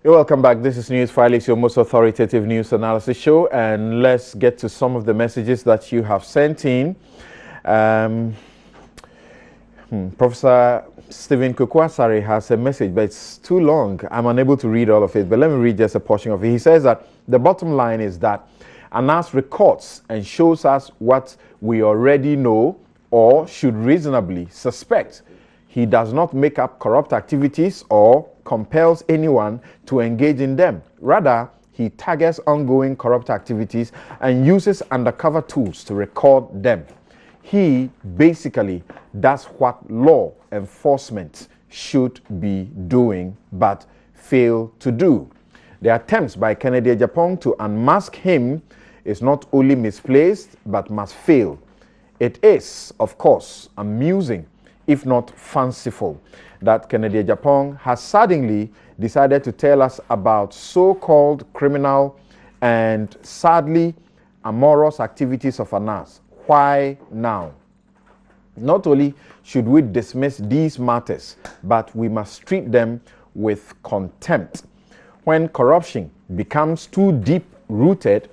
You're welcome back. This is Newsfile. It's your most authoritative news analysis show, and let's get to some of the messages that you have sent in. Professor Stephen Kukwasari has a message, but it's too long. I'm unable to read all of it, but let me read just a portion of it. He says that the bottom line is that ANAS records and shows us what we already know or should reasonably suspect. He does not make up corrupt activities or compels anyone to engage in them. Rather, he targets ongoing corrupt activities and uses undercover tools to record them. He basically does what law enforcement should be doing but fail to do. The attempts by KelniGVG to unmask him is not only misplaced but must fail. It is, of course, amusing, if not fanciful, that KelniGVG has suddenly decided to tell us about so-called criminal and sadly amorous activities of ANAS. Why now? Not only should we dismiss these matters, but we must treat them with contempt. When corruption becomes too deep-rooted,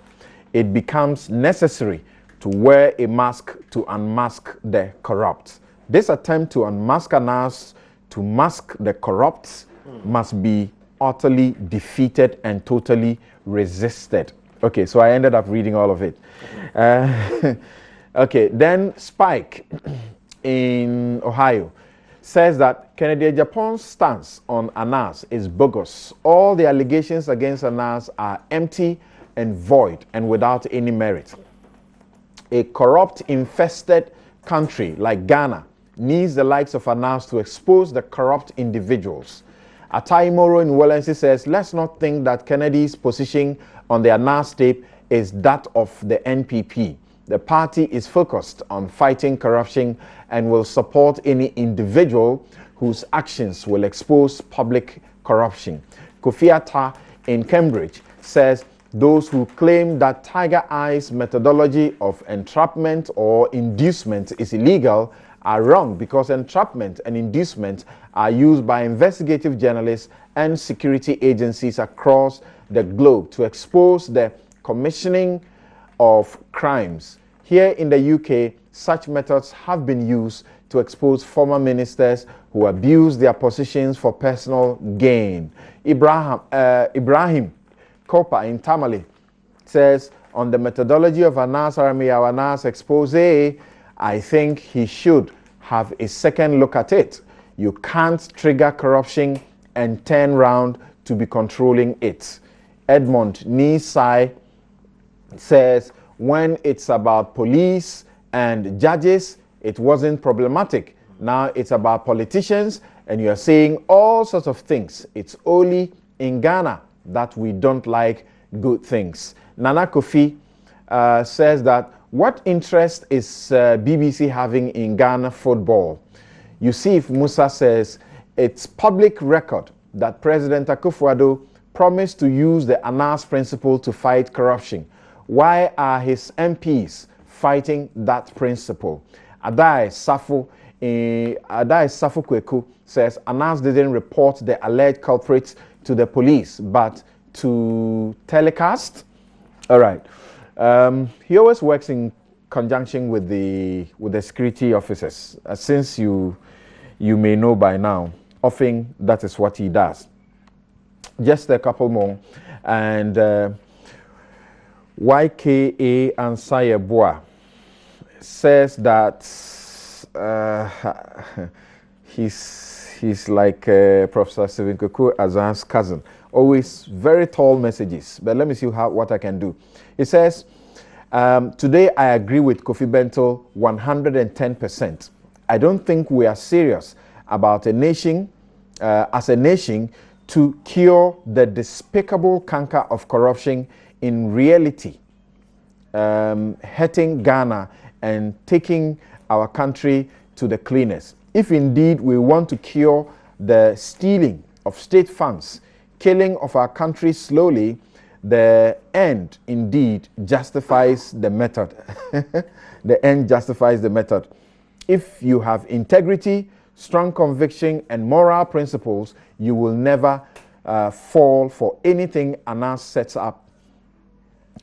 it becomes necessary to wear a mask to unmask the corrupt. This attempt to unmask ANAS, to mask the corrupts, must be utterly defeated and totally resisted. Okay, so I ended up reading all of it. Okay, then Spike in Ohio says that KelniGVG's stance on ANAS is bogus. All the allegations against ANAS are empty and void and without any merit. A corrupt, infested country like Ghana needs the likes of ANAS to expose the corrupt individuals. Atai Moro in Wellesley says, let's not think that Kennedy's position on the ANAS tape is that of the NPP. The party is focused on fighting corruption and will support any individual whose actions will expose public corruption. Kofi Atta in Cambridge says, those who claim that Tiger Eye's methodology of entrapment or inducement is illegal are wrong, because entrapment and inducement are used by investigative journalists and security agencies across the globe to expose the commissioning of crimes. Here in the UK, such methods have been used to expose former ministers who abuse their positions for personal gain. Ibrahim Kopa in Tamale says, on the methodology of ANAS expose, I think he should have a second look at it. You can't trigger corruption and turn round to be controlling it. Edmond Nisai says, when it's about police and judges, it wasn't problematic. Now it's about politicians and you're saying all sorts of things. It's only in Ghana that we don't like good things. Nana Kofi says that, what interest is BBC having in Ghana football? Yusuf Musa says, it's public record that President Akufo-Addo promised to use the ANAS principle to fight corruption. Why are his MPs fighting that principle? Adai Safo Kweku says, ANAS didn't report the alleged culprits to the police, but to telecast. All right. He always works in conjunction with the security officers. Since you may know by now, often that is what he does. Just a couple more, and YKA Ansayeboa says that he's like Professor Stephen Kuku Azan's cousin. Always very tall messages, but let me see what I can do. He says, today I agree with Kofi Bento 110%. I don't think we are serious about a nation, as a nation, to cure the despicable canker of corruption in reality, hurting Ghana and taking our country to the cleaners. If indeed we want to cure the stealing of state funds, killing of our country slowly, the end indeed justifies the method. The end justifies the method. If you have integrity, strong conviction, and moral principles, you will never fall for anything ANAS sets up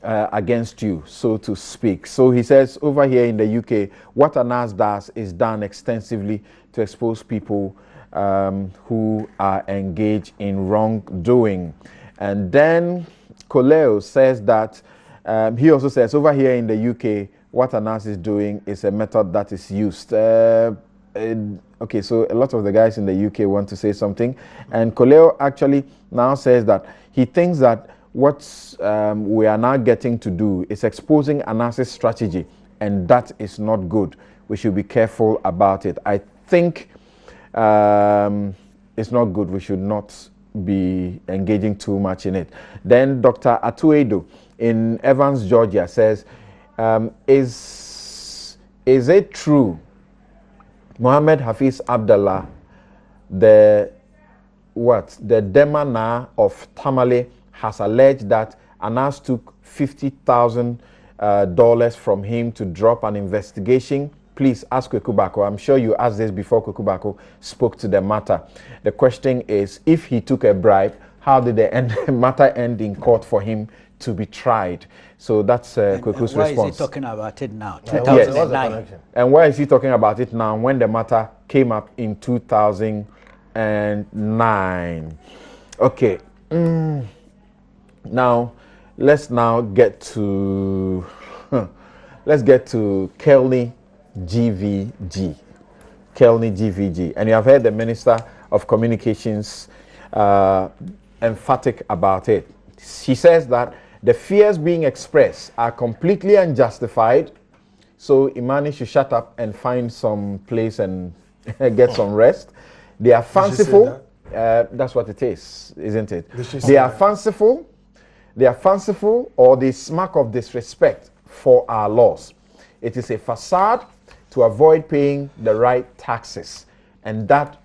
against you, so to speak. So he says over here in the UK, what ANAS does is done extensively to expose people who are engaged in wrongdoing. And then Koleo says that he also says over here in the UK, what ANAS is doing is a method that is used. Okay, so a lot of the guys in the UK want to say something, and Koleo actually now says that he thinks that what we are now getting to do is exposing ANAS's strategy, and that is not good. We should be careful about it. I think it's not good. We should not be engaging too much in it. Then Dr. Atuedo in Evans, Georgia says, is it true Mohammed Hafiz Abdallah, the Demana of Tamale, has alleged that ANAS took $50,000 from him to drop an investigation? Please ask Kwekubako. I'm sure you asked this before Kwekubako spoke to the matter. The question is, if he took a bribe, how did the matter end in court for him to be tried? So that's Kweku's response. Why is he talking about it now? Yes. And why is he talking about it now when the matter came up in 2009? Okay. Now, let's now get to KelniGVG. KelniGVG. And you have heard the Minister of Communications emphatic about it. She says that the fears being expressed are completely unjustified, so IMANI should shut up and find some place and get some rest. They are fanciful. That's what it is, isn't it? They are fanciful. They are fanciful, or they smack of disrespect for our laws. It is a facade to avoid paying the right taxes, and that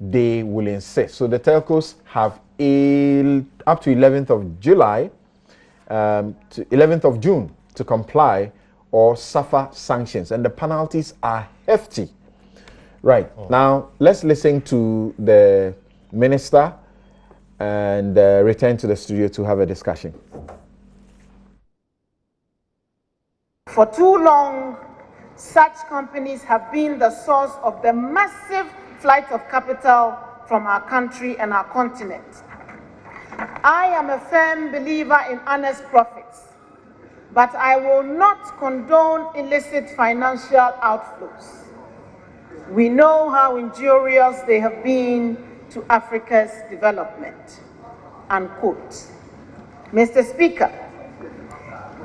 they will insist. So the telcos have up to 11th of July, to 11th of June to comply or suffer sanctions, and the penalties are hefty. Right. Now, let's listen to the minister and return to the studio to have a discussion. For too long, such companies have been the source of the massive flight of capital from our country and our continent. I am a firm believer in honest profits, but I will not condone illicit financial outflows. We know how injurious they have been to Africa's development, unquote. Mr. Speaker,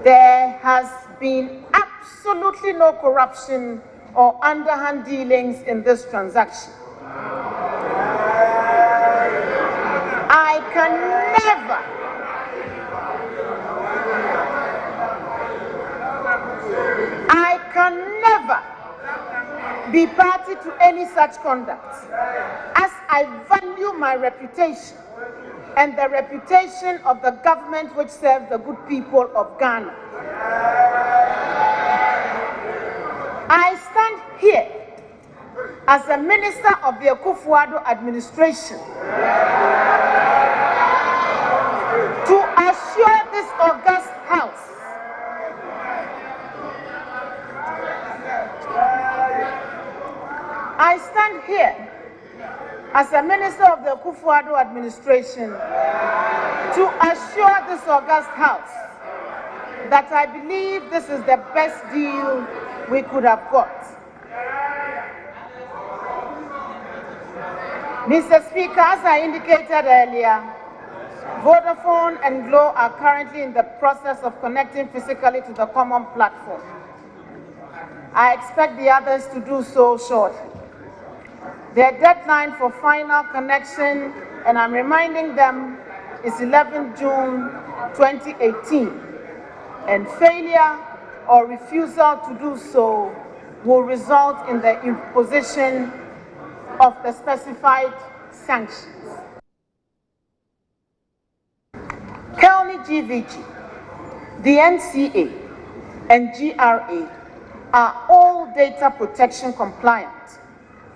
there has been absolutely no corruption or underhand dealings in this transaction. I can never be party to any such conduct, as I value my reputation and the reputation of the government which serves the good people of Ghana. I stand here as a minister of the Akufo-Addo administration to assure this august house I stand here as a minister of the Akufo-Addo administration to assure this august house that I believe this is the best deal we could have got. Mr. Speaker, as I indicated earlier, Vodafone and Glo are currently in the process of connecting physically to the common platform. I expect the others to do so shortly. Their deadline for final connection, and I'm reminding them, is 11 June 2018, and failure or refusal to do so will result in the imposition of the specified sanctions. KelniGVG, the NCA, and GRA are all data protection compliant,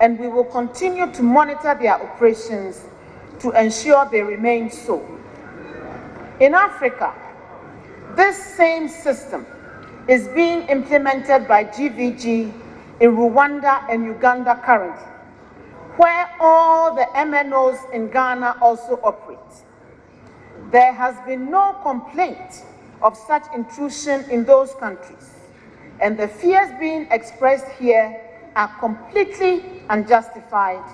and we will continue to monitor their operations to ensure they remain so. In Africa, this same system is being implemented by GVG in Rwanda and Uganda currently, where all the MNOs in Ghana also operate. There has been no complaint of such intrusion in those countries, and the fears being expressed here are completely unjustified,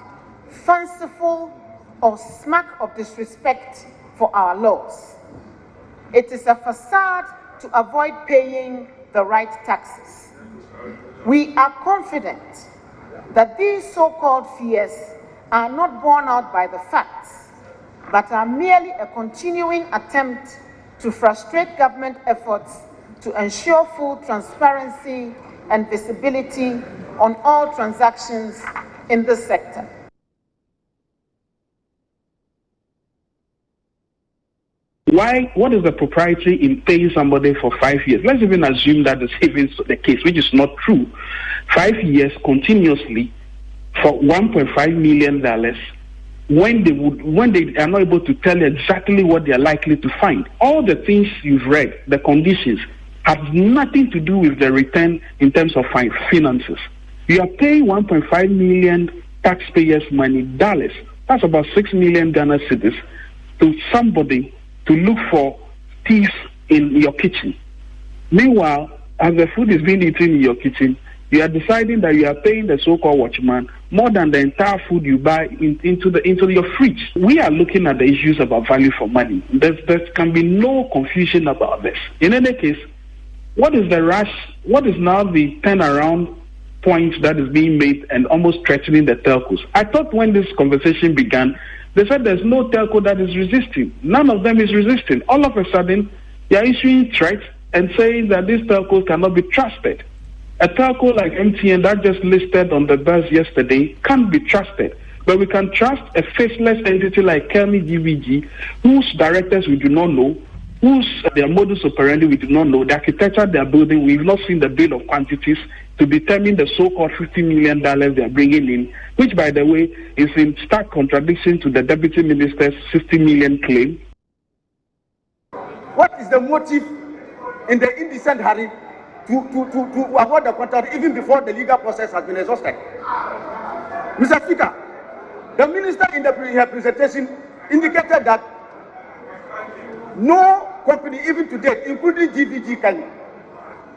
fanciful, or smack of disrespect for our laws. It is a facade to avoid paying the right taxes. We are confident that these so-called fears are not borne out by the facts, but are merely a continuing attempt to frustrate government efforts to ensure full transparency and visibility on all transactions in this sector. What is the propriety in paying somebody for 5 years? Let's even assume that is even the case, which is not true. 5 years continuously for $1.5 million when they are not able to tell you exactly what they are likely to find. All the things you've read, the conditions, have nothing to do with the return in terms of finances. You are paying 1.5 million taxpayers' money, dollars. That's about 6 million Ghana cedis to somebody to look for thieves in your kitchen. Meanwhile, as the food is being eaten in your kitchen, you are deciding that you are paying the so-called watchman more than the entire food you buy into your fridge. We are looking at the issues about value for money. There can be no confusion about this. In any case, what is the rush? What is now the turnaround point that is being made and almost threatening the telcos? I thought when this conversation began, they said there's no telco that is resisting. None of them is resisting. All of a sudden, they are issuing threats and saying that these telcos cannot be trusted. A telco like MTN that just listed on the bus yesterday can't be trusted. But we can trust a faceless entity like KelniGVG, whose directors we do not know, their modus operandi we do not know, the architecture they are building, we've not seen the bill of quantities to determine the so-called $50 million they are bringing in, which, by the way, is in stark contradiction to the Deputy Minister's $60 million claim. What is the motive in the indecent hurry to award the contract even before the legal process has been exhausted? Mr. Speaker, the Minister in her presentation indicated that no company, even to date, including GVG Kenya,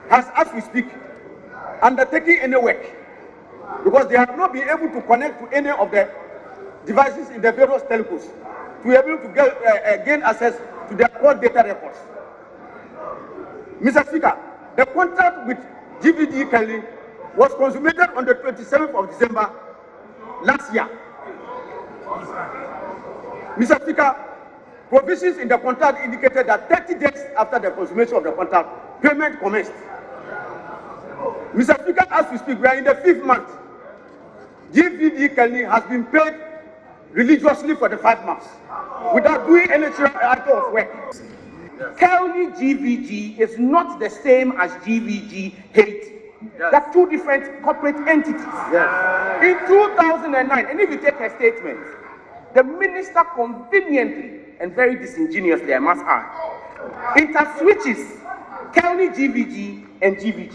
has, as we speak, undertaking any work because they have not been able to connect to any of the devices in the various telcos to be able to gain access to their core data records. Mr. Speaker, the contract with GVG Kenya was consummated on the 27th of December last year. Mr. Speaker, provisions in the contract indicated that 30 days after the consummation of the contract, payment commenced. Mr. Speaker, as we speak, we are in the 5th month. GVG Kenya has been paid religiously for the 5 months without doing any act of work. KelniGVG is not the same as GVG Haiti. Yes. They're two different corporate entities. Yes. In 2009, and if you take her statement, the minister conveniently and very disingenuously, I must add, interswitches KelniGVG and GVG.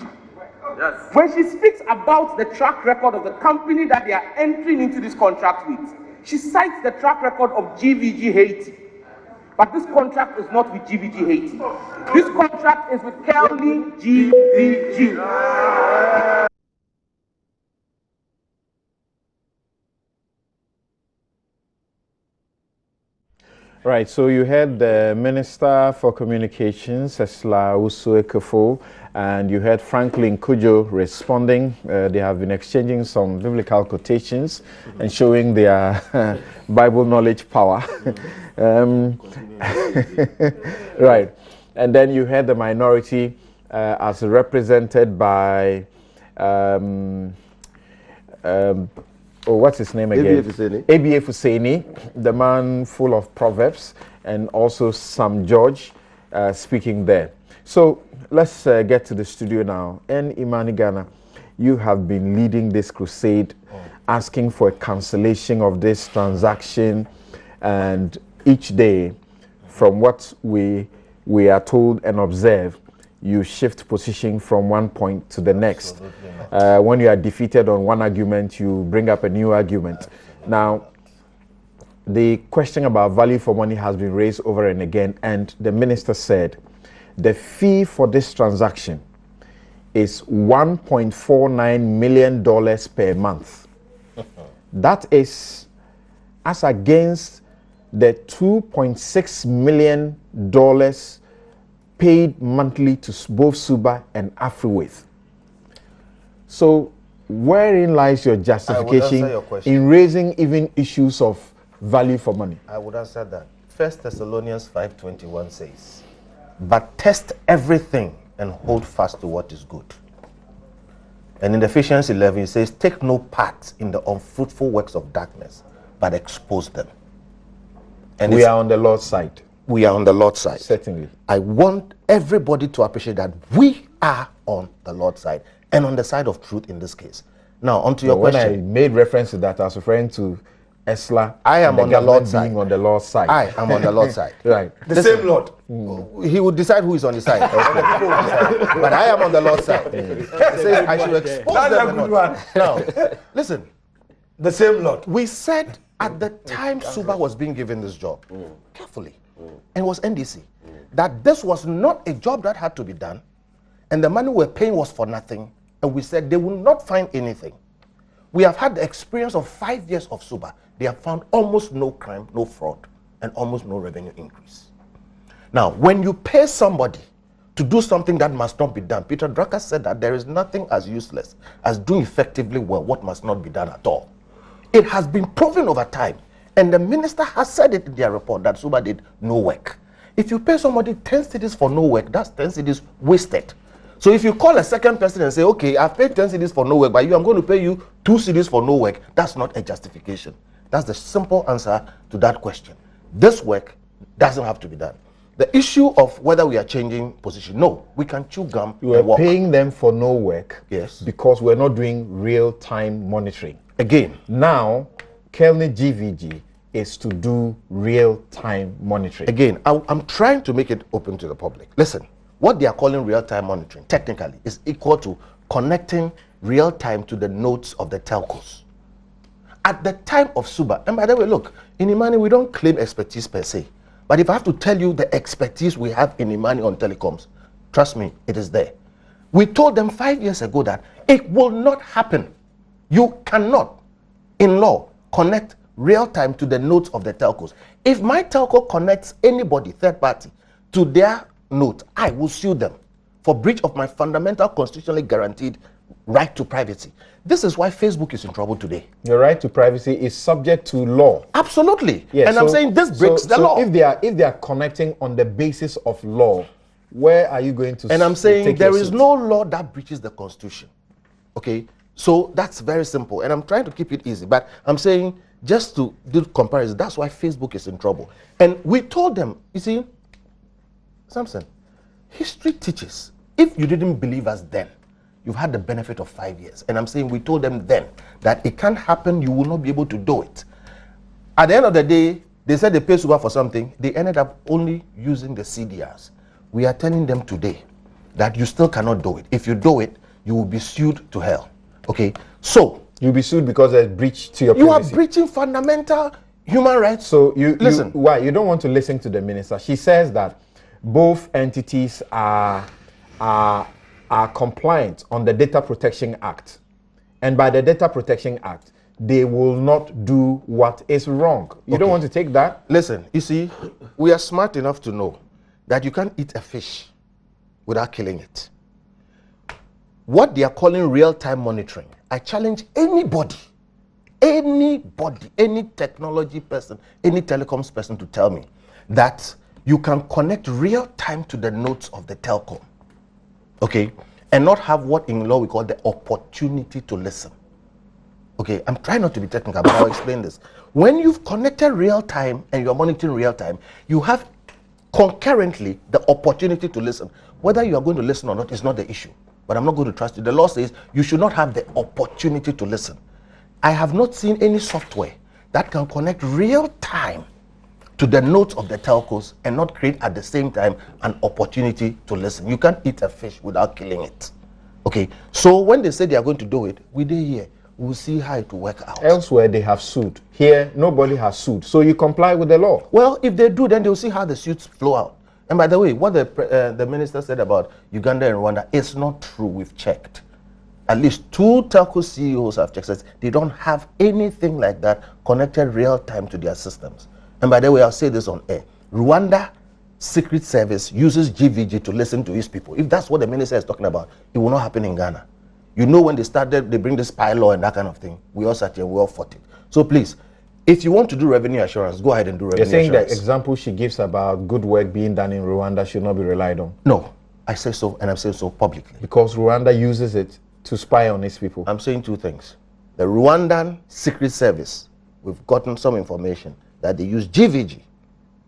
Yes. When she speaks about the track record of the company that they are entering into this contract with, she cites the track record of GVG Haiti. But this contract is not with GVG Haiti. This contract is with KelniGVG. Right, so you had the Minister for Communications, Esla Usu-Ekufo, and you had Franklin Kujo responding. They have been exchanging some biblical quotations and showing their Bible knowledge power. Right, and then you had the minority as represented by what's his name again? ABF Husseini, the man full of proverbs, and also Sam George speaking there. So let's get to the studio now. And IMANI Ghana, you have been leading this crusade, asking for a cancellation of this transaction. and each day, from what we are told and observe, you shift position from one point to the next. When you are defeated on one argument, you bring up a new argument. Now, the question about value for money has been raised over and again, and the minister said the fee for this transaction is $1.49 million per month. That is as against the $2.6 million paid monthly to both Suba and Afriwith. So wherein lies your justification in raising even issues of value for money? I would answer that. 1 Thessalonians 5:21 says, but test everything and hold fast to what is good. And in Ephesians 11 it says, take no part in the unfruitful works of darkness, but expose them. And we are on the Lord's side. We are on the Lord's side. Certainly. I want everybody to appreciate that we are on the Lord's side and on the side of truth in this case. Now, onto your question. When I made reference to that, I was referring to Esla. I am on the Lord's side. Being on the Lord's side. I am on the Lord's side. Right. The same Lord. He will decide who is on his side. Okay. But I am on the Lord's side. He says I should expose them or not. Now, listen. The same Lord. We said at the time Suba was being given this job, carefully, and it was NDC, that this was not a job that had to be done, and the money we're paying was for nothing, and we said they will not find anything. We have had the experience of 5 years of Suba. They have found almost no crime, no fraud, and almost no revenue increase. Now, when you pay somebody to do something that must not be done, Peter Drucker said that there is nothing as useless as doing effectively well what must not be done at all. It has been proven over time, and the minister has said it in their report that Suba did no work. If you pay somebody 10 cedis for no work, that's 10 cedis wasted. So if you call a second person and say, okay, I've paid 10 cedis for no work, but I'm going to pay you 2 cedis for no work, that's not a justification. That's the simple answer to that question. This work doesn't have to be done. The issue of whether we are changing position, no, we can chew gum. You are paying them for no work, yes, because we're not doing real-time monitoring. Again, now, KelniGVG is to do real-time monitoring. Again, I'm trying to make it open to the public. Listen, what they are calling real-time monitoring, technically, is equal to connecting real-time to the nodes of the telcos. At the time of Suba, and by the way, look, in IMANI, we don't claim expertise per se. But if I have to tell you the expertise we have in IMANI on telecoms, trust me, it is there. We told them 5 years ago that it will not happen. You cannot, in law, connect real-time to the nodes of the telcos. If my telco connects anybody, third party, to their node, I will sue them for breach of my fundamental constitutionally guaranteed right to privacy. This is why Facebook is in trouble today. Your right to privacy is subject to law. Absolutely. Yes, and I'm saying this breaks the law. If they are connecting on the basis of law, where are you going to? And I'm saying there is no law that breaches the Constitution. Okay, so that's very simple, and I'm trying to keep it easy. But I'm saying just to do comparison, that's why Facebook is in trouble. And we told them, you see, Samson, history teaches, if you didn't believe us then, you've had the benefit of 5 years. And I'm saying we told them then that it can't happen, you will not be able to do it. At the end of the day, they said they pay Suba for something. They ended up only using the CDRs. We are telling them today that you still cannot do it. If you do it, you will be sued to hell. Okay? So, you'll be sued because there's breach to your privacy. You are breaching fundamental human rights. So listen. Why? You don't want to listen to the minister. She says that both entities are compliant on the Data Protection Act. And by the Data Protection Act, they will not do what is wrong. You don't want to take that? Listen, you see, we are smart enough to know that you can't eat a fish without killing it. What they are calling real-time monitoring, I challenge anybody, any technology person, any telecoms person to tell me that you can connect real-time to the nodes of the telco, okay, and not have what in law we call the opportunity to listen. Okay, I'm trying not to be technical, but I'll explain this. When you've connected real-time and you're monitoring real-time, you have concurrently the opportunity to listen. Whether you are going to listen or not is not the issue, but I'm not going to trust you. The law says you should not have the opportunity to listen. I have not seen any software that can connect real-time to the notes of the telcos and not create at the same time an opportunity to listen. You can't eat a fish without killing it. Okay, so when they say they are going to do it, we did here. We'll see how it will work out. Elsewhere, they have sued. Here, nobody has sued. So you comply with the law. Well, if they do, then they'll see how the suits flow out. And by the way, what the minister said about Uganda and Rwanda is not true. We've checked. At least 2 telco CEOs have checked. They don't have anything like that connected real time to their systems. And by the way, I'll say this on air. Rwanda Secret Service uses GVG to listen to his people. If that's what the minister is talking about, it will not happen in Ghana. You know, when they started, they bring the spy law and that kind of thing. We all sat here, we all fought it. So please, if you want to do revenue assurance, go ahead and do revenue assurance. You're saying the example she gives about good work being done in Rwanda should not be relied on? No, I say so, and I'm saying so publicly. Because Rwanda uses it to spy on its people. I'm saying 2 things. The Rwandan Secret Service, we've gotten some information that they use GVG.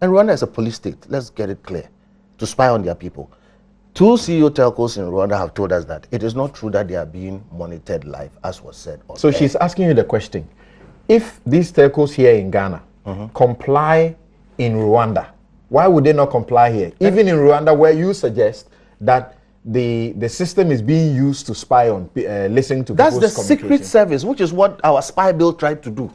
And Rwanda is a police state, let's get it clear, to spy on their people. 2 CEO telcos in Rwanda have told us that it is not true that they are being monitored live, as was said. So she's asking you the question. If these telcos here in Ghana comply in Rwanda, why would they not comply here? Even in Rwanda, where you suggest that the system is being used to spy on, listening to people's communication. That's the Secret Service, which is what our spy bill tried to do.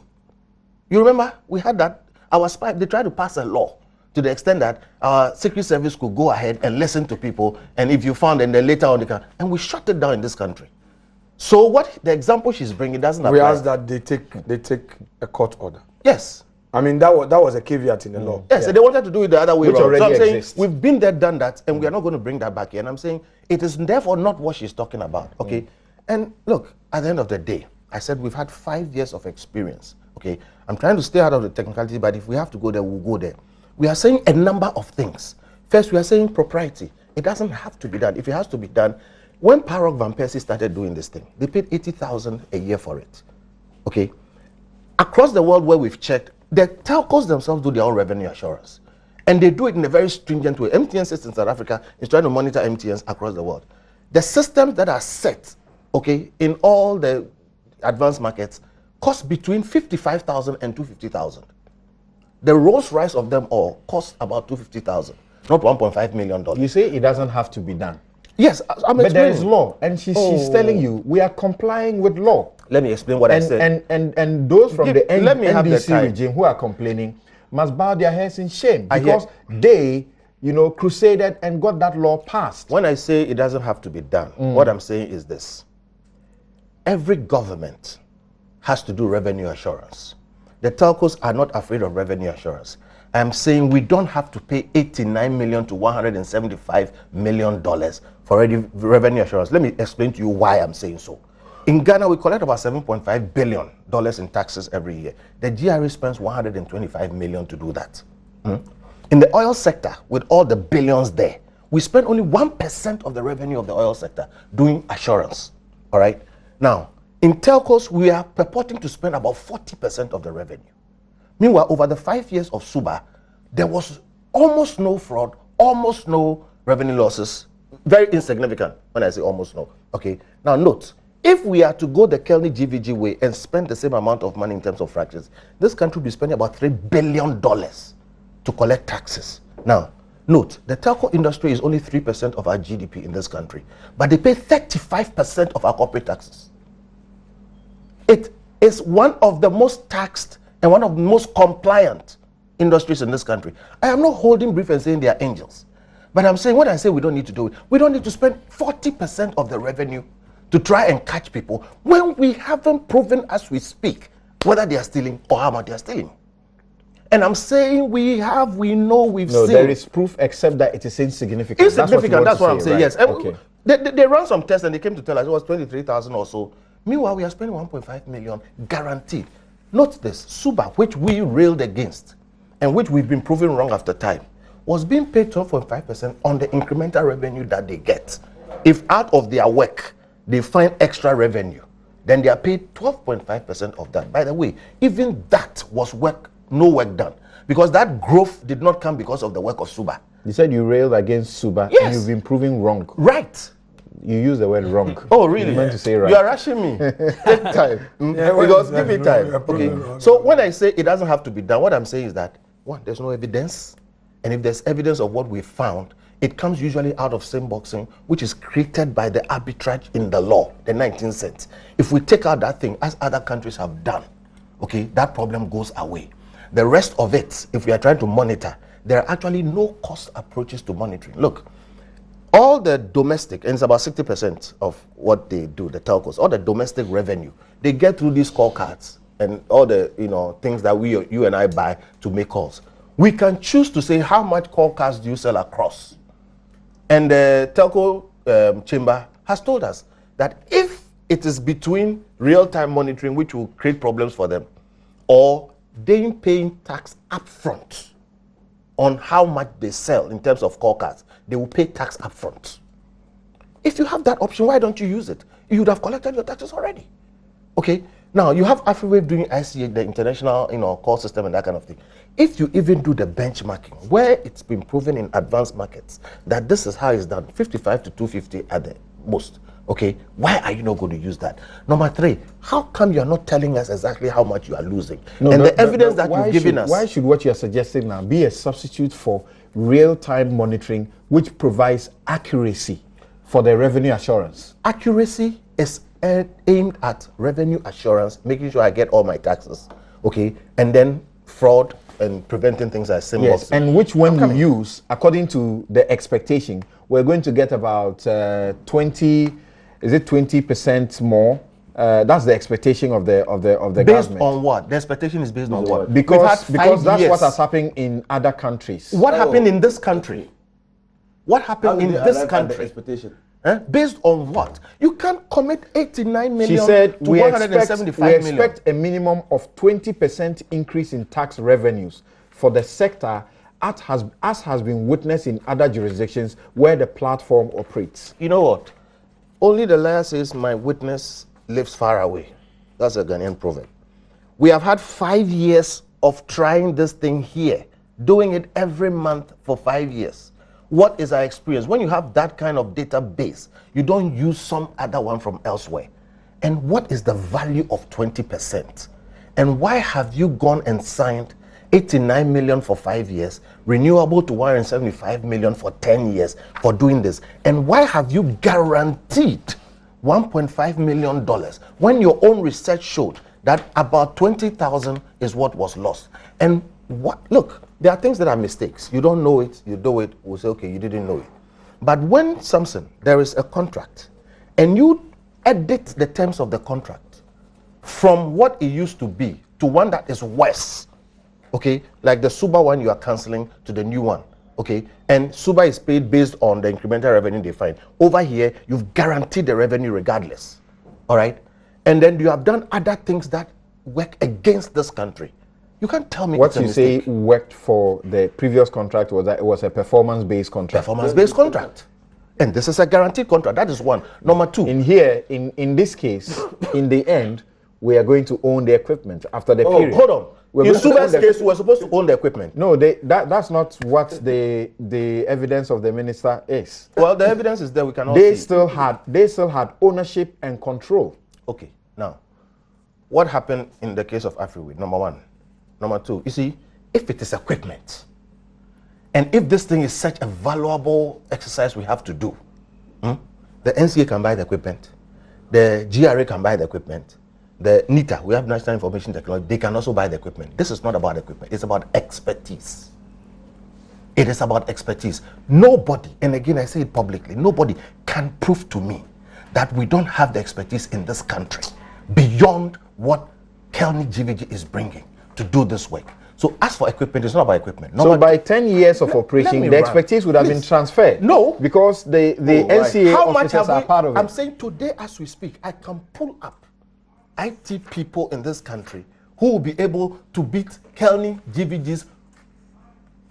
You remember? We had that. Our spy, they tried to pass a law to the extent that our Secret Service could go ahead and listen to people, and if you found, and then later on they can, and we shut it down in this country. So what the example she's bringing doesn't apply. We asked that they take a court order. Yes. I mean, that was a caveat in the law. Yes, so they wanted to do it the other way Which around. already So I'm saying exists. we've been there, done that, and we are not going to bring that back here. And I'm saying it is therefore not what she's talking about. Okay. And look, at the end of the day, I said we've had 5 years of experience. Okay. I'm trying to stay out of the technicality, but if we have to go there, we'll go there. We are saying a number of things. First, we are saying propriety. It doesn't have to be done. If it has to be done, when Parok Van Persie started doing this thing, they paid 80,000 a year for it. Okay. Across the world where we've checked, the telcos themselves do their own revenue assurance. And they do it in a very stringent way. MTN sits in South Africa is trying to monitor MTNs across the world. The systems that are set, okay, in all the advanced markets cost between 55,000 and 250,000. The Rolls Royce of them all cost about 250,000, not $1.5 million. You say it doesn't have to be done. Yes, I'm but there is law, and she's telling you we are complying with law. Let me explain what I said. And those from the NDC the regime who are complaining must bow their heads in shame because they, crusaded and got that law passed. When I say it doesn't have to be done, what I'm saying is this. Every government has to do revenue assurance. The telcos are not afraid of revenue assurance. I'm saying we don't have to pay $89 million to $175 million for revenue assurance. Let me explain to you why I'm saying so. In Ghana, we collect about $7.5 billion in taxes every year. The GRA spends $125 million to do that. In the oil sector, with all the billions there, we spend only 1% of the revenue of the oil sector doing assurance. All right? Now, in telcos, we are purporting to spend about 40% of the revenue. Meanwhile, over the 5 years of SUBA, there was almost no fraud, almost no revenue losses, very insignificant when I say almost no. Okay, now note, if we are to go the KelniGVG way and spend the same amount of money in terms of fractions, this country will be spending about $3 billion to collect taxes. Now, note, the telco industry is only 3% of our GDP in this country, but they pay 35% of our corporate taxes. It is one of the most taxed and one of the most compliant industries in this country. I am not holding brief and saying they are angels. But I'm saying when I say we don't need to do it, we don't need to spend 40% of the revenue to try and catch people when we haven't proven as we speak whether they are stealing or how much they are stealing. And I'm saying we know, we've seen. No, there is proof except that it is insignificant. Insignificant, that's what I'm saying, right? yes. Okay. They ran some tests and they came to tell us it was 23,000 or so. Meanwhile, we are spending 1.5 million guaranteed. Note this, SUBA, which we railed against and which we've been proven wrong after time, was being paid 12.5% on the incremental revenue that they get. If out of their work, they find extra revenue, then they are paid 12.5% of that. By the way, even that was no work done, because that growth did not come because of the work of SUBA. You said you railed against SUBA, yes, and you've been proving wrong. Right. You use the word wrong. Oh, really? You meant to say right. You are rushing me. Take time. Because give me time. Okay. So when I say it doesn't have to be done, what I'm saying is that One, there's no evidence. And if there's evidence of what we found, it comes usually out of same boxing, which is created by the arbitrage in the law, the 19th century. If we take out that thing, as other countries have done, okay, that problem goes away. The rest of it, if we are trying to monitor, there are actually no cost approaches to monitoring. Look, all the domestic, and it's about 60% of what they do, the telcos, all the domestic revenue, they get through these scorecards and all the things that you and I buy to make calls. We can choose to say how much call cards do you sell across. And the telco chamber has told us that if it is between real-time monitoring, which will create problems for them, or they paying tax upfront on how much they sell in terms of call cards, they will pay tax upfront. If you have that option, why don't you use it? You would have collected your taxes already. Okay, now you have AfriWave doing ICA, the international call system and that kind of thing. If you even do the benchmarking, where it's been proven in advanced markets that this is how it's done, 55 to 250 at the most. Okay, why are you not going to use that? Number three, how come you're not telling us exactly how much you are losing? No, and the evidence that you've given us. Why should what you're suggesting now be a substitute for real-time monitoring, which provides accuracy for the revenue assurance? Accuracy is aimed at revenue assurance, making sure I get all my taxes, okay, and then fraud and preventing things like symbols. Yes, and which one you use, according to the expectation, we're going to get about 20% more. That's the expectation of the government. Based on what? The expectation is based on what? Because that's what has happened in other countries. What happened in this country? What happened in this country? Expectation. Based on what? You can't commit 89 million. She said to we 175 expect million. A minimum of 20% increase in tax revenues for the sector, as has been witnessed in other jurisdictions where the platform operates. You know what? Only the liar says my witness lives far away. That's a Ghanaian proverb. We have had 5 years of trying this thing here, doing it every month for 5 years. What is our experience? When you have that kind of database, you don't use some other one from elsewhere. And what is the value of 20%? And why have you gone and signed 89 million for 5 years, renewable to 175 million for 10 years for doing this? And why have you guaranteed $1.5 million when your own research showed that about 20,000 is what was lost? And look, there are things that are mistakes. You don't know it, you do it, we'll say, okay, you didn't know it. But when, Samson, there is a contract and you edit the terms of the contract from what it used to be to one that is worse, okay, like the Suba one you are cancelling to the new one, okay, and Suba is paid based on the incremental revenue they find. Over here, you've guaranteed the revenue regardless, all right? And then you have done other things that work against this country. You can't tell me what you say worked for the previous contract was that it was a performance-based contract. Performance-based contract. And this is a guaranteed contract. That is one. Number two. In this case, in the end, we are going to own the equipment after the period. Hold on. In Suba's case, we're supposed to own the equipment. No, that's not what the evidence of the minister is. Well, the evidence is there. We cannot. They still had ownership and control. Okay. Now, what happened in the case of AfriWave? Number one. Number two, you see, if it is equipment, and if this thing is such a valuable exercise we have to do, the NCA can buy the equipment, the GRA can buy the equipment, the NITA, we have National Information Technology, they can also buy the equipment. This is not about equipment, it's about expertise. It is about expertise. Nobody, and again I say it publicly, nobody can prove to me that we don't have the expertise in this country beyond what KelniGVG is bringing to do this work. So as for equipment, it's not about equipment. So by 10 years of operation, the expertise would have been transferred. No. Because the NCA officers are part of it. I'm saying today as we speak, I can pull up IT people in this country who will be able to beat KelniGVG's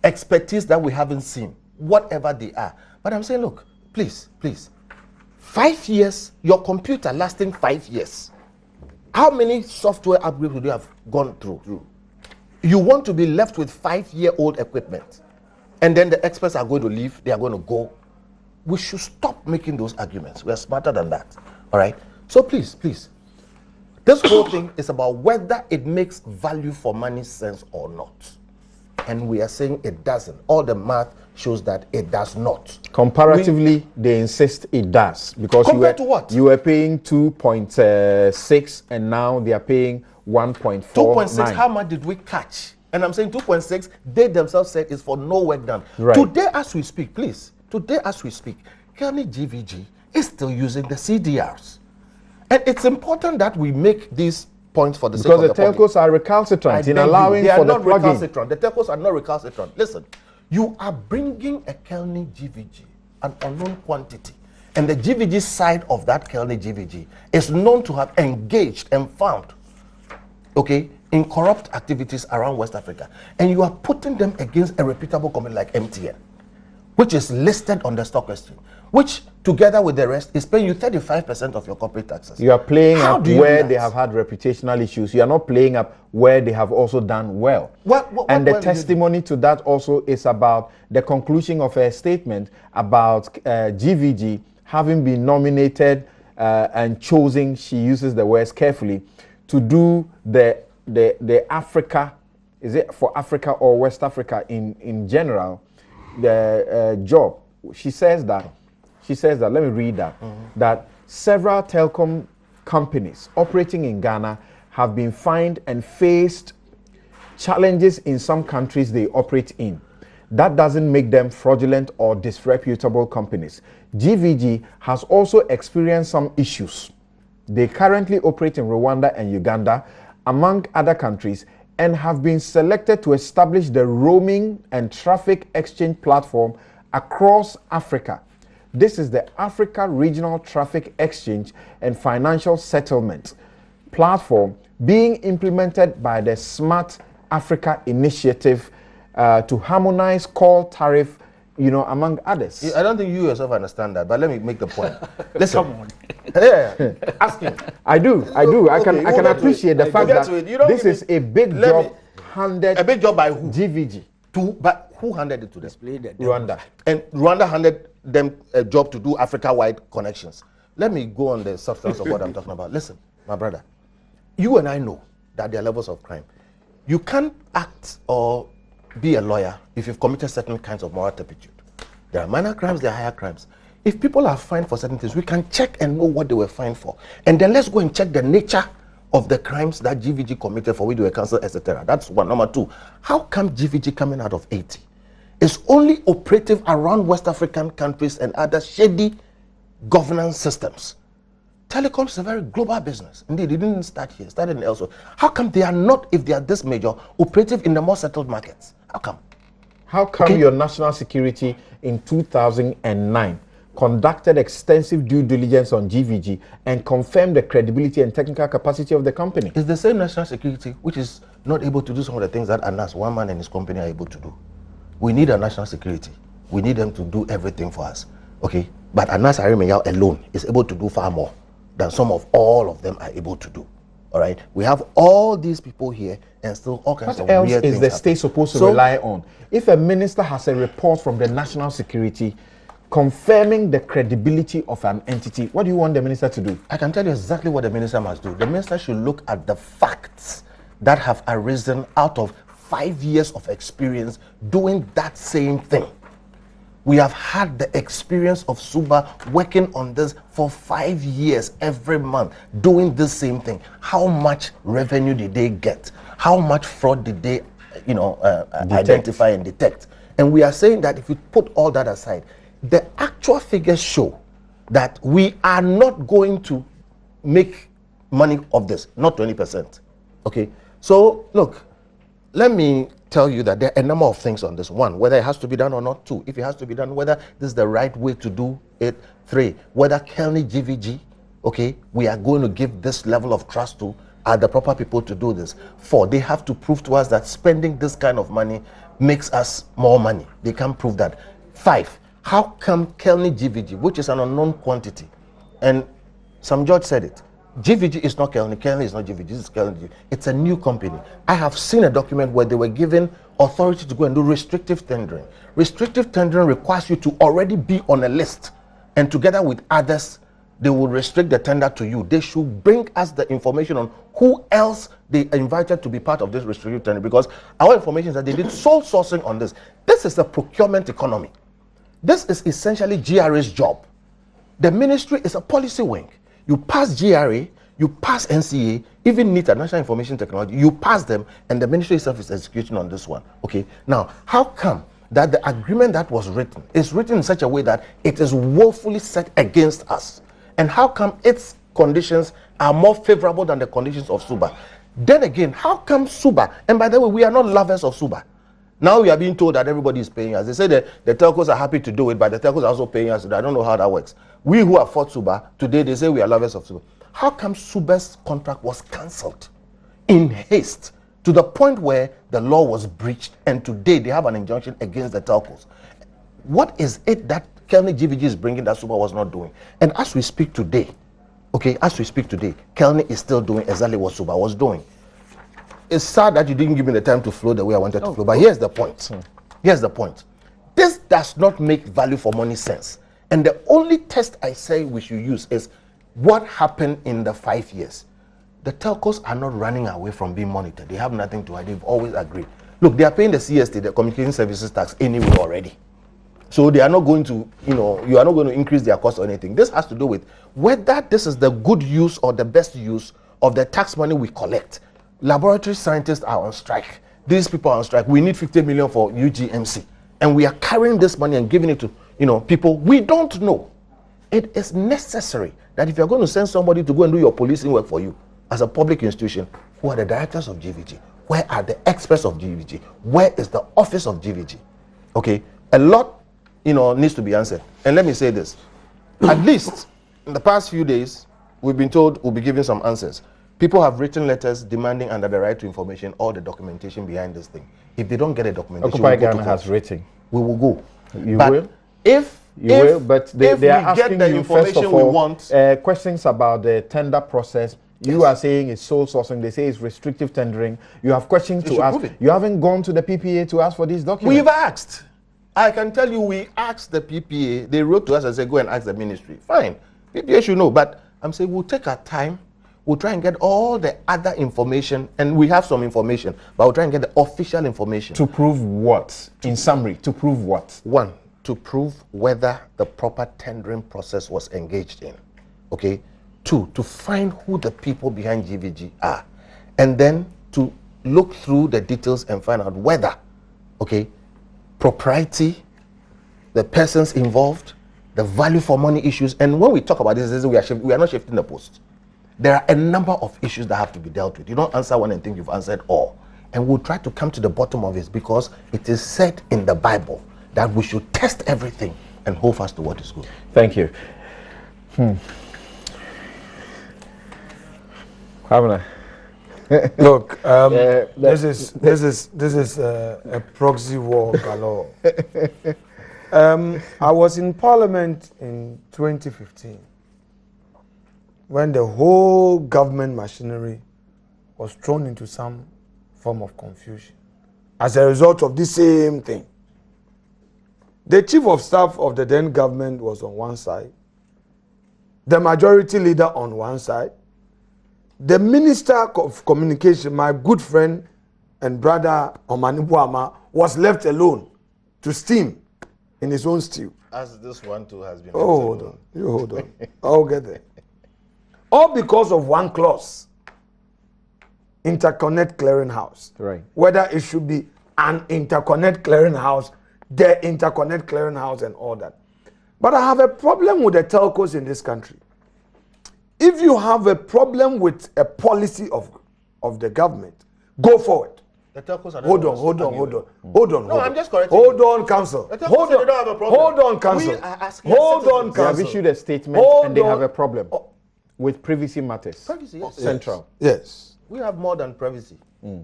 expertise that we haven't seen, whatever they are. But I'm saying, look, please, 5 years, your computer lasting 5 years. How many software upgrades would you have gone through? You want to be left with 5-year-old equipment, and then the experts are going to leave, they are going to go. We should stop making those arguments. We are smarter than that. All right? So please, this whole thing is about whether it makes value for money sense or not. and we are saying it doesn't. All the math shows that it does not. Comparatively, they insist it does, because compared to what? You were paying 2.6 and now they are paying 1.49. 2.6, how much did we catch? And I'm saying 2.6, they themselves said is for no work done. Right. Today as we speak, please, today as we speak, KelniGVG is still using the CDRs. And it's important that we make these points for the sake of the public. Because the telcos are recalcitrant in allowing for the plugin. The telcos are not recalcitrant. Listen, you are bringing a KelniGVG, an unknown quantity, and the GVG side of that KelniGVG is known to have engaged and found, okay, in corrupt activities around West Africa, and you are putting them against a reputable company like MTN, which is listed on the stock exchange, which together with the rest is paying you 35% of your corporate taxes. You are playing up where they have had reputational issues. You are not playing up where they have also done well. And the testimony to that also is about the conclusion of a statement about GVG having been nominated and chosen, she uses the words carefully, to do the Africa, is it for Africa or West Africa in general, the job. She says that, let me read that, that several telecom companies operating in Ghana have been fined and faced challenges in some countries they operate in. That doesn't make them fraudulent or disreputable companies. GVG has also experienced some issues. They currently operate in Rwanda and Uganda, among other countries, and have been selected to establish the roaming and traffic exchange platform across Africa. This is the Africa Regional Traffic Exchange and Financial Settlement platform being implemented by the Smart Africa Initiative to harmonize call tariff, you know, among others. I don't think you yourself understand that, but let me make the point. Listen, come on. Yeah, ask him. I do. I can appreciate the fact that this is a big job handed. A big job by who? GVG. But who handed it to them? Rwanda. And Rwanda handed them a job to do Africa-wide connections. Let me go on the substance of what I'm talking about. Listen, my brother, you and I know that there are levels of crime. You can't act or be a lawyer if you've committed certain kinds of moral turpitude. There are minor crimes, there are higher crimes. If people are fined for certain things, we can check and know what they were fined for. And then let's go and check the nature of the crimes that GVG committed for which they were cancelled, etc. That's one. Number two, how come GVG coming out of 80 is only operative around West African countries and other shady governance systems? Telecoms is a very global business. Indeed, it didn't start here, it started in elsewhere. How come they are not, if they are this major, operative in the more settled markets? How come? How come your national security in 2009 conducted extensive due diligence on GVG and confirmed the credibility and technical capacity of the company? It's the same national security which is not able to do some of the things that Anas, one man and his company, are able to do. We need a national security. We need them to do everything for us. Okay? But Anas Arimeyao alone is able to do far more than all of them are able to do. All right? We have all these people here and still all kinds of weird things. What else is the state supposed to rely on? If a minister has a report from the national security confirming the credibility of an entity, what do you want the minister to do? I can tell you exactly what the minister must do. The minister should look at the facts that have arisen out of 5 years of experience doing that same thing. We have had the experience of Suba working on this for 5 years every month, doing this same thing. How much revenue did they get? How much fraud did they, identify and detect? And we are saying that if you put all that aside, the actual figures show that we are not going to make money of this, not 20%. Okay, so look, let me tell you that there are a number of things on this. One, whether it has to be done or not. Two, if it has to be done, whether this is the right way to do it. Three, whether KelniGVG, okay, we are going to give this level of trust to are the proper people to do this. Four, they have to prove to us that spending this kind of money makes us more money. They can't prove that. Five, how come KelniGVG, which is an unknown quantity, and some judge said it, GVG is not Kelni, Kelni is not GVG, this is KelniGVG. It's a new company. I have seen a document where they were given authority to go and do restrictive tendering. Restrictive tendering requires you to already be on a list, and together with others, they will restrict the tender to you. They should bring us the information on who else they invited to be part of this restricted tender, because our information is that they did sole sourcing on this. This is a procurement economy. This is essentially GRA's job. The ministry is a policy wing. You pass GRA, you pass NCA, even NITA, National Information Technology, you pass them, and the ministry itself is executing on this one. Okay, now, how come that the agreement that was written is written in such a way that it is woefully set against us? And how come its conditions are more favorable than the conditions of Suba? Then again, how come Suba, and by the way, we are not lovers of Suba. Now we are being told that everybody is paying us. They say that the telcos are happy to do it, but the telcos are also paying us. I don't know how that works. We who have fought Suba, today they say we are lovers of Suba. How come Suba's contract was cancelled in haste to the point where the law was breached, and today they have an injunction against the telcos? What is it that KelniGVG is bringing that Suba was not doing? And as we speak today, okay, as we speak today, Kelni is still doing exactly what Suba was doing. It's sad that you didn't give me the time to flow the way I wanted to flow, but here's the point. Here's the point. This does not make value for money sense. And the only test I say we should use is what happened in the 5 years. The telcos are not running away from being monitored. They have nothing to hide. They've always agreed. Look, they are paying the CST, the Communication Services Tax, anyway already. So they are not going to, you are not going to increase their cost or anything. This has to do with whether this is the good use or the best use of the tax money we collect. Laboratory scientists are on strike. These people are on strike. We need 50 million for UGMC. And we are carrying this money and giving it to, people we don't know. It is necessary that if you're going to send somebody to go and do your policing work for you as a public institution, who are the directors of GVG? Where are the experts of GVG? Where is the office of GVG? Okay, a lot, needs to be answered. And let me say this. At least in the past few days, we've been told we'll be giving some answers. People have written letters demanding under the right to information all the documentation behind this thing. If they don't get a documentation, Occupy Ghana has written. We will go. You will? But they are asking you, first of all, questions about the tender process. You are saying it's sole sourcing. They say it's restrictive tendering. You have questions to ask. You haven't gone to the PPA to ask for these documents. We've asked. I can tell you we asked the PPA. They wrote to us and said, go and ask the ministry. Fine. PPA should know. But I'm saying we'll take our time. We'll try and get all the other information, and we have some information, but we'll try and get the official information. To prove what? In summary, to prove what? One, to prove whether the proper tendering process was engaged in. Okay? Two, to find who the people behind GVG are. And then to look through the details and find out whether, okay, propriety, the persons involved, the value for money issues. And when we talk about this, we are not shifting the post. There are a number of issues that have to be dealt with. You don't answer one and think you've answered all. And we'll try to come to the bottom of it, because it is said in the Bible that we should test everything and hold fast to what is good. Thank you. Look, this is a proxy war galore. I was in Parliament in 2015 when the whole government machinery was thrown into some form of confusion as a result of this same thing. The chief of staff of the then government was on one side, the majority leader on one side, the minister of communication, my good friend and brother Omani Buama, was left alone to steam in his own stew. As this one too has been. Oh, hold on. You hold on. I'll get there. All because of one clause. Interconnect clearinghouse. Right. Whether it should be an interconnect clearinghouse, the interconnect clearinghouse and all that. But I have a problem with the telcos in this country. If you have a problem with a policy of the government, go forward. The telcos are hold on. No, I'm just correcting. Hold on, council. Hold on. They don't have a problem. Hold on, council. Hold on, council. They have issued a statement and they have a problem with privacy matters. Privacy, yes. Central. Yes. We have more than privacy. We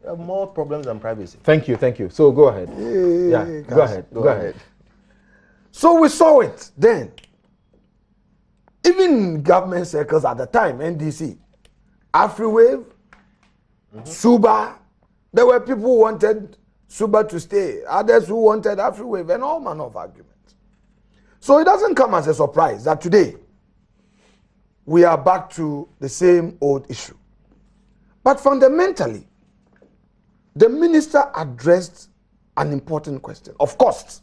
have more problems than privacy. Thank you. So go ahead. Go ahead. So we saw it then. Even in government circles at the time, NDC, AfriWave, Suba, there were people who wanted Suba to stay, others who wanted AfriWave, and all manner of arguments. So it doesn't come as a surprise that today, we are back to the same old issue. But fundamentally, the minister addressed an important question of costs,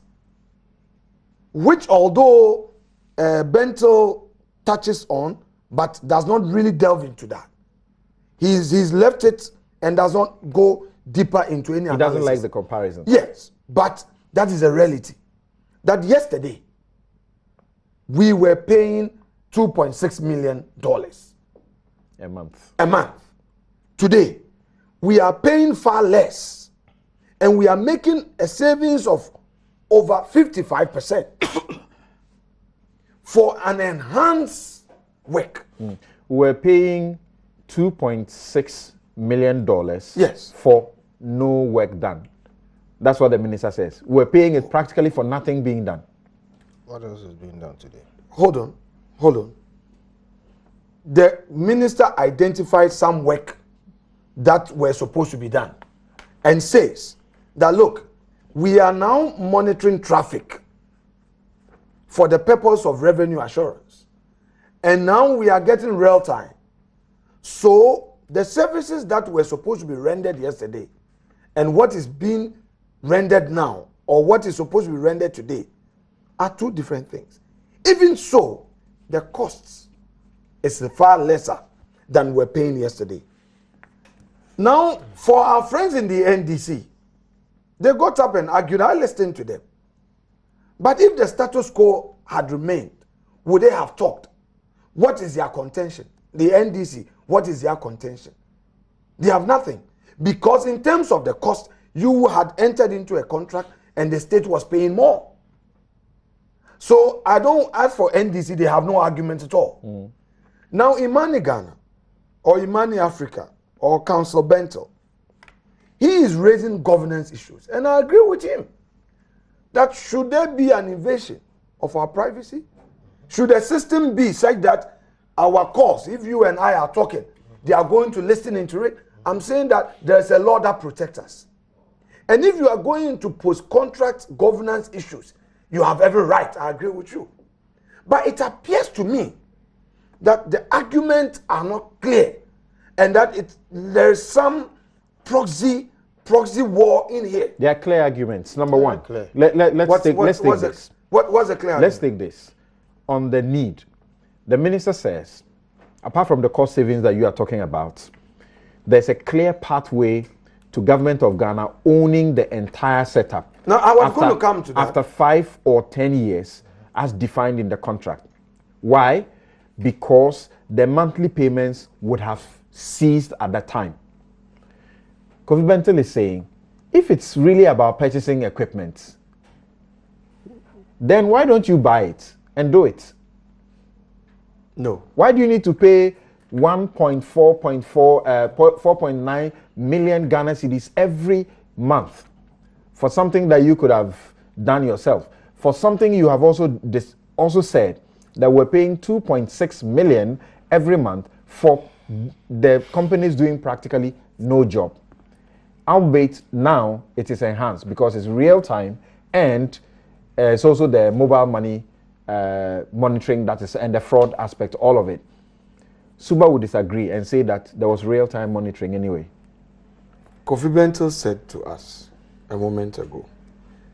which although Bentel touches on, but does not really delve into that. He's left it and does not go deeper into any analysis. He doesn't like the comparison. Yes, but that is a reality. That yesterday, we were paying $2.6 million a month. A month. Today, we are paying far less, and we are making a savings of over 55% for an enhanced work. We're paying $2.6 million yes. for no work done. That's what the minister says. We're paying it practically for nothing being done. What else is being done today? Hold on. The minister identified some work that were supposed to be done and says that, look, we are now monitoring traffic for the purpose of revenue assurance. And now we are getting real time. So the services that were supposed to be rendered yesterday and what is being rendered now, or what is supposed to be rendered today, are two different things. Even so, the costs is far lesser than we're paying yesterday. Now, for our friends in the NDC, they got up and argued. I listened to them. But if the status quo had remained, would they have talked? What is their contention? The NDC, what is their contention? They have nothing. Because in terms of the cost, you had entered into a contract and the state was paying more. So I don't ask for NDC, they have no argument at all. Now IMANI Ghana or IMANI Africa or Council Bentel, he is raising governance issues. And I agree with him that should there be an invasion of our privacy, should the system be such that our calls, if you and I are talking, they are going to listen into it, I'm saying that there's a law that protects us. And if you are going to post-contract governance issues, you have every right. I agree with you. But it appears to me that the arguments are not clear and that there is some proxy war in here. There are clear arguments. Number one, Clear. let's take this. What's the clear argument? Let's take this. On the need, the minister says, apart from the cost savings that you are talking about, there's a clear pathway to government of Ghana owning the entire setup. Now, I was going to come to that. After 5 or 10 years, as defined in the contract. Why? Because the monthly payments would have ceased at that time. Kofi Bentel is saying, if it's really about purchasing equipment, then why don't you buy it and do it? No. Why do you need to pay 4.9 million Ghana cedis every month for something that you could have done yourself? For something you have also said that we're paying 2.6 million every month for the companies doing practically no job. Albeit now it is enhanced because it's real time and it's also the mobile money monitoring that is and the fraud aspect, all of it. Suba would disagree and say that there was real time monitoring anyway. Kofi Bentel said to us a moment ago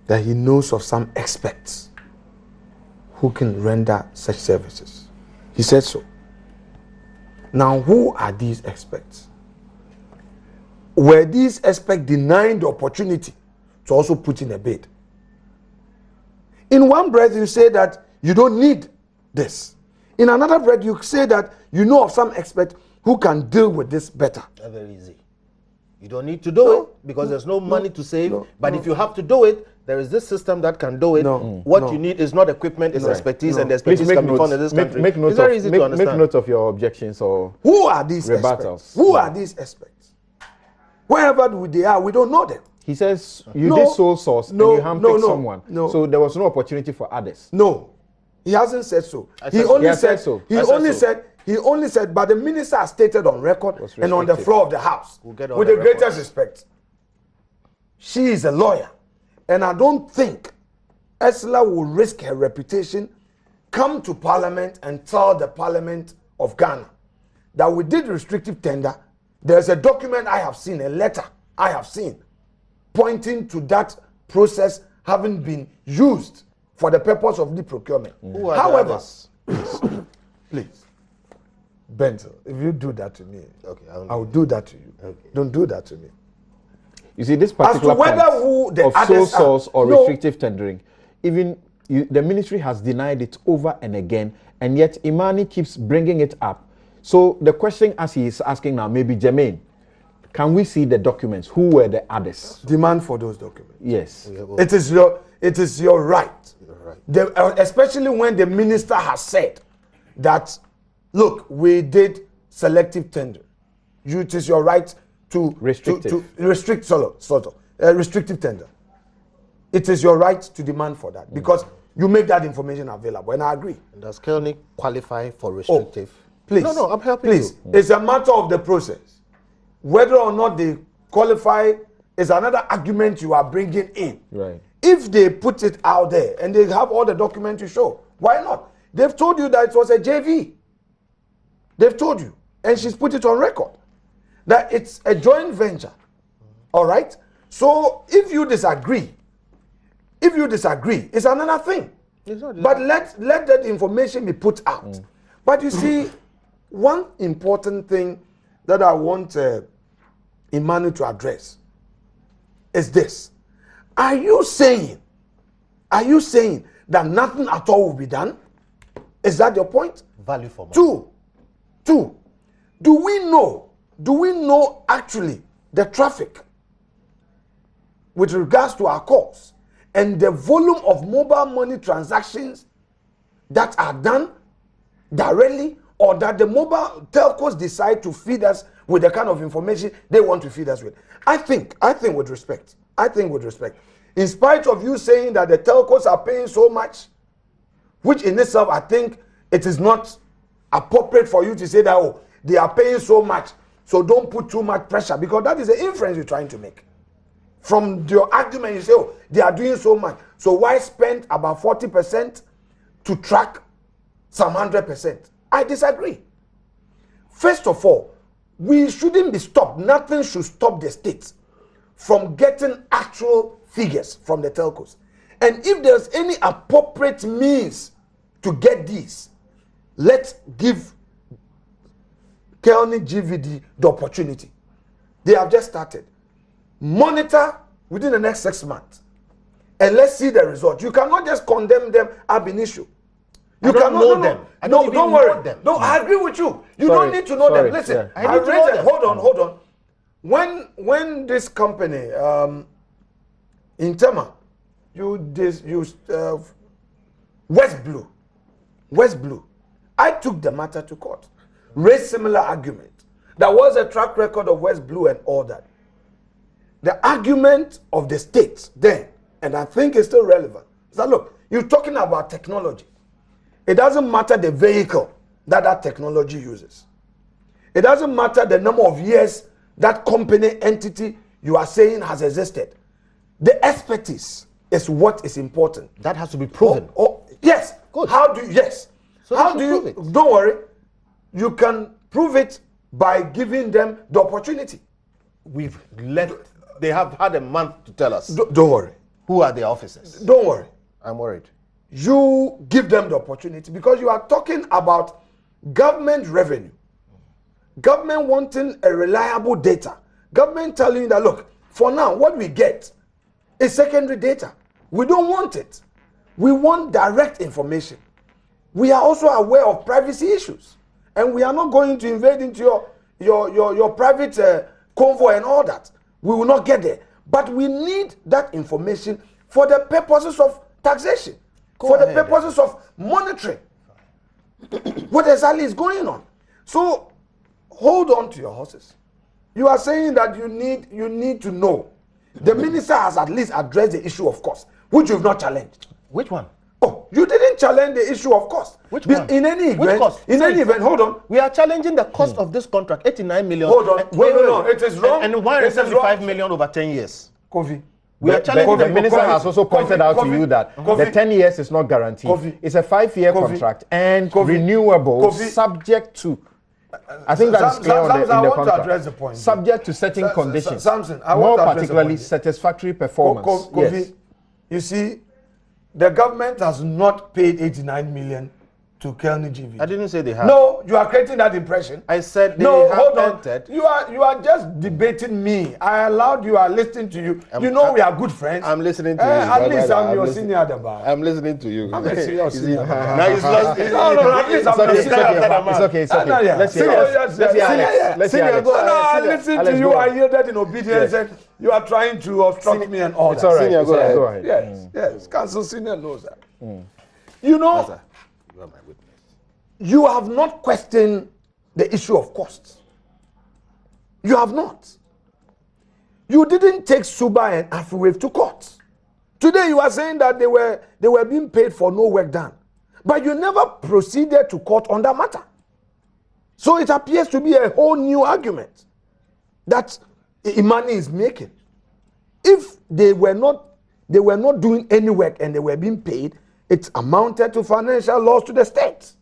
that he knows of some experts who can render such services. He said so. Now, who are these experts? Were these experts denied the opportunity to also put in a bid? In one breath, you say that you don't need this. In another breath, you say that you know of some expert who can deal with this better. That's very easy. You don't need to do it because there's no money to save. But if you have to do it, there is this system that can do it. What you need is not equipment, it's expertise, and the expertise can be found in this country. Make note of your objections or who are these rebuttals. Experts? Who are these experts? Wherever they are, we don't know them. He says you did sole source and you handpicked someone. So there was no opportunity for others. No. He hasn't said so. He only said, but the minister has stated on record and on the floor of the House, with the greatest respect, she is a lawyer. And I don't think Ursula will risk her reputation, come to Parliament and tell the Parliament of Ghana that we did restrictive tender. There's a document I have seen, a letter I have seen, pointing to that process having been used for the purpose of the procurement. However, please, Benzel, if you do that to me, okay, I'll do that to you. Okay. Don't do that to me. You see, this particular point of sole source or restrictive tendering, even the ministry has denied it over and again, and yet IMANI keeps bringing it up. So the question, as he is asking now, maybe Jermaine, can we see the documents? Who were the others? Demand for those documents. Yes. It is your right. Especially when the minister has said that, look, we did selective tender. It is your right to restrict restrictive tender. It is your right to demand for that because you make that information available, and I agree. And does Kelni qualify for restrictive? Please. No, I'm helping you. Please, it's a matter of the process. Whether or not they qualify is another argument you are bringing in. Right. If they put it out there and they have all the documents to show, why not? They've told you that it was a JV. They've told you, and she's put it on record, that it's a joint venture. All right? So if you disagree, it's another thing. But let that information be put out. But you see, one important thing that I want IMANI to address is this. Are you saying that nothing at all will be done? Is that your point? Value for money. Two, do we know actually the traffic with regards to our calls and the volume of mobile money transactions that are done directly, or that the mobile telcos decide to feed us with the kind of information they want to feed us with? I think with respect, in spite of you saying that the telcos are paying so much, which in itself I think it is not appropriate for you to say that, oh, they are paying so much, so don't put too much pressure, because that is the inference you're trying to make. From your argument, you say, oh, they are doing so much, so why spend about 40% to track some 100%? I disagree. First of all, we shouldn't be stopped. Nothing should stop the states from getting actual figures from the telcos. And if there's any appropriate means to get these, let's give KelniGVG the opportunity. They have just started. Monitor within the next 6 months, and let's see the result. You cannot just condemn them ab initio. You cannot know them. No, don't worry. No, I agree with you. You don't need to know them. Listen, I need to know them. Hold on. When this company, Intema, West Blue, I took the matter to court, raised similar argument. There was a track record of West Blue and all that. The argument of the states then, and I think it's still relevant, is that, look, you're talking about technology. It doesn't matter the vehicle that technology uses. It doesn't matter the number of years that company entity you are saying has existed. The expertise is what is important. That has to be proven. Yes. Good. So how do you prove it? Don't worry. You can prove it by giving them the opportunity. They have had a month to tell us. Don't worry. Who are the officers? Don't worry. I'm worried. You give them the opportunity, because you are talking about government revenue, government wanting a reliable data, government telling you that, look, for now what we get is secondary data. We don't want it. We want direct information. We are also aware of privacy issues, and we are not going to invade into your private convoy and all that. We will not get there, but we need that information for the purposes of taxation. For the purposes of monitoring what exactly is going on. So hold on to your horses. You are saying that you need to know. The minister has at least addressed the issue of cost, which you've not challenged. Which one? Oh, you didn't challenge the issue of cost. Which one? In any event, which cost? Hold on. We are challenging the cost of this contract, 89 million. Hold on. No, it is wrong. And 175 million over 10 years. Kofi, We are challenging the minister has also pointed out to you that the 10 years is not guaranteed. It's a 5-year contract and renewable, subject to. I think that's clear in the contract. To address the point. Subject to certain conditions. Samson, more particularly satisfactory performance. Yes. You see, the government has not paid 89 million to KelniGVG. I didn't say they have. No, you are creating that impression. I said they no, have hold on. entered. You are just debating me. I allowed you. I listening to you. You know we are good friends. I'm listening to you. At least I'm your senior at the bar. I'm listening to you. I'm a senior. Now he's lost. No, at least I'm your senior at the bar. It's okay. It's okay. Let's hear Alex. Let's hear Alex. I listen to you. I yielded in obedience, and you are trying to obstruct me and all that. It's all right. Senior, go ahead. Yes. Council senior knows that. You know, you are my witness. You have not questioned the issue of costs. You have not. You didn't take Suba and Afriwave to court. Today you are saying that they were being paid for no work done. But you never proceeded to court on that matter. So it appears to be a whole new argument that IMANI is making. If they were not doing any work and they were being paid, it amounted to financial loss to the state.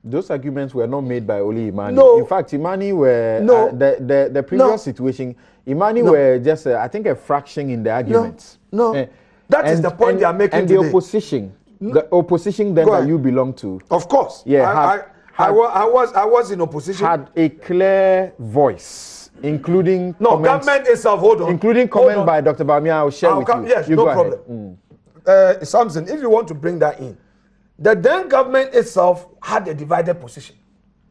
Those arguments were not made by only IMANI. No. In fact, IMANI were the previous situation. IMANI were just I think a fraction in the arguments. That is the point they are making and today. the opposition then that you belong to. Of course. Yeah. I was in opposition. Had a clear voice, including comments, government itself. Hold on. Including comment by Dr. Bamia. I'll share with you. Yes, no problem. Samson, if you want to bring that in. The then government itself had a divided position.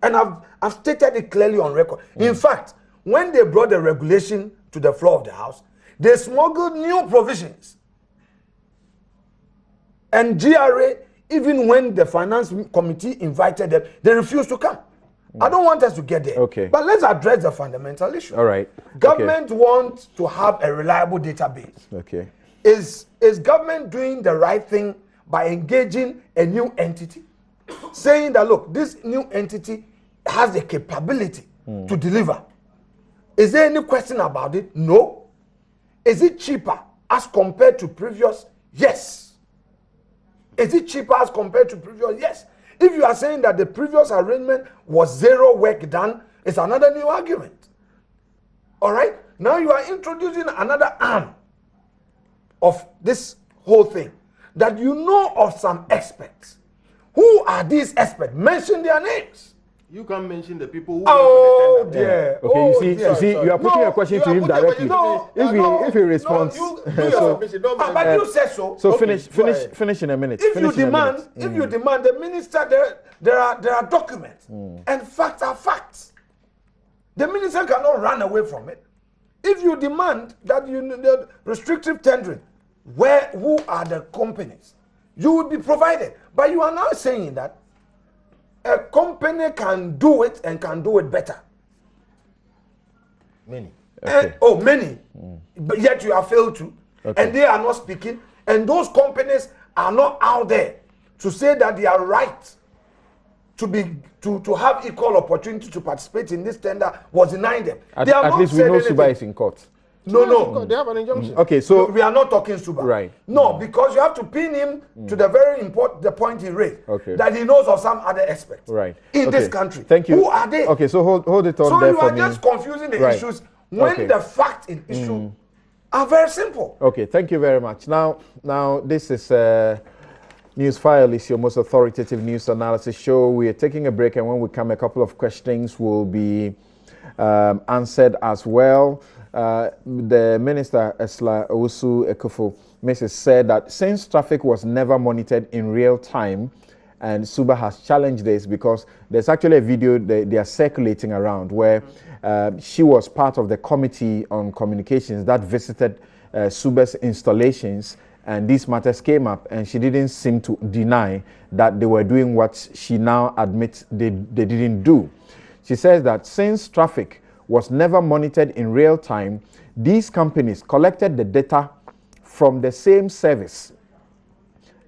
And I've stated it clearly on record. In fact, when they brought the regulation to the floor of the House, they smuggled new provisions. And GRA, even when the finance committee invited them, they refused to come. I don't want us to get there. Okay. But let's address the fundamental issue. All right. Government wants to have a reliable database. Okay. Is government doing the right thing by engaging a new entity, saying that, look, this new entity has the capability to deliver? Is there any question about it? No. Is it cheaper as compared to previous? Yes. Is it cheaper as compared to previous? Yes. If you are saying that the previous arrangement was zero work done, it's another new argument. All right? Now you are introducing another arm of this whole thing. That you know of some experts. Who are these experts? Mention their names. You can mention the people who. Oh dear. Okay, oh, you see, you are putting a question to him directly. If he responds, but you said so. So finish in a minute. If you demand, the minister, there are documents, and facts are facts. The minister cannot run away from it. If you demand that the restrictive tendering. Who are the companies? You would be provided. But you are now saying that a company can do it and can do it better. Many. Okay. Many. But yet you have failed to. Okay. And they are not speaking. And those companies are not out there to say that they are right to have equal opportunity to participate in this tender was denying them. At least we know Suba is in court. No. They have an injunction. Okay, so we are not talking Suba. Right. No, because you have to pin him to the very important the point he raised. Okay. That he knows of some other experts. Right. In this country. Thank you. Who are they? Okay, so hold it on so there for me. So you are just confusing the issues when the facts in issue are very simple. Okay, thank you very much. Now this is Newsfile is your most authoritative news analysis show. We are taking a break, and when we come, a couple of questions will be answered as well. The Minister, Esla Owusu Ekufo, Mrs. said that since traffic was never monitored in real time, and Suba has challenged this because there's actually a video they are circulating around where she was part of the committee on communications that visited Suba's installations, and these matters came up, and she didn't seem to deny that they were doing what she now admits they didn't do. She says that since traffic was never monitored in real time, these companies collected the data from the same service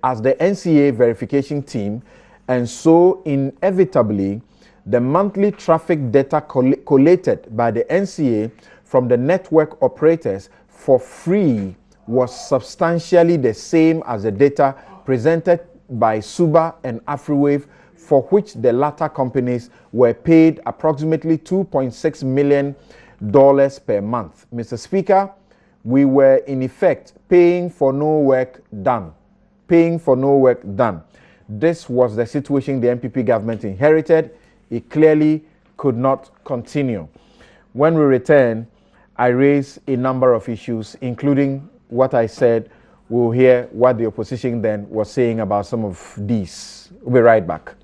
as the NCA verification team, and so inevitably the monthly traffic data collated by the NCA from the network operators for free was substantially the same as the data presented by Suba and AfriWave, for which the latter companies were paid approximately $2.6 million per month. Mr. Speaker, we were in effect paying for no work done. Paying for no work done. This was the situation the MPP government inherited. It clearly could not continue. When we return, I raise a number of issues, including what I said. We'll hear what the opposition then was saying about some of these. We'll be right back.